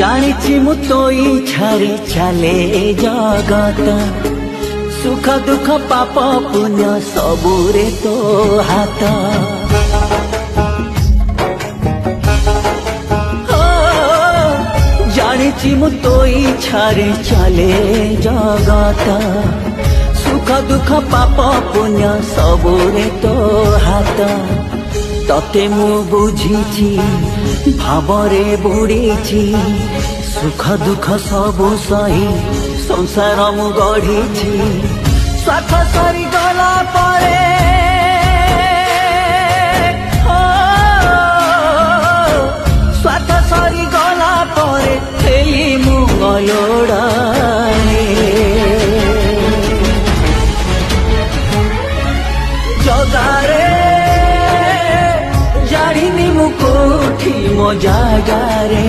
ଜାଣିଛି ମୁଁ ତୋ ଇଚ୍ଛାରେ ଚାଲେ ଜଗତ ସୁଖ ଦୁଃଖ ପାପ ପୁଣ୍ୟ ସବୁରେ ତୋ ହାତ ଜାଣିଛି ମୁଁ ତୋ ଇଚ୍ଛାରେ ଚାଲେ ଜଗତ ସୁଖ ଦୁଃଖ ପାପ ପୁଣ୍ୟ ସବୁରେ ତୋ ହାତ ତତେ ମୁଁ ବୁଝିଛି ଭାବରେ ବୁଡ଼ିଛି ସୁଖ ଦୁଃଖ ସବୁ ସହି ସଂସାର ମୁଁ ଗଢ଼ିଛି ସ୍ୱାର୍ଥ ସରିଗଲା ପରେ ସ୍ୱାର୍ଥ ସରିଗଲା ପରେ ହେଲି ମୁଁ ଅଲୋଡ଼ାରେ ଜଗାରେ ଜାଣିନି ମୁଁ କୋଉଠି ମୋ ଜାଗାରେ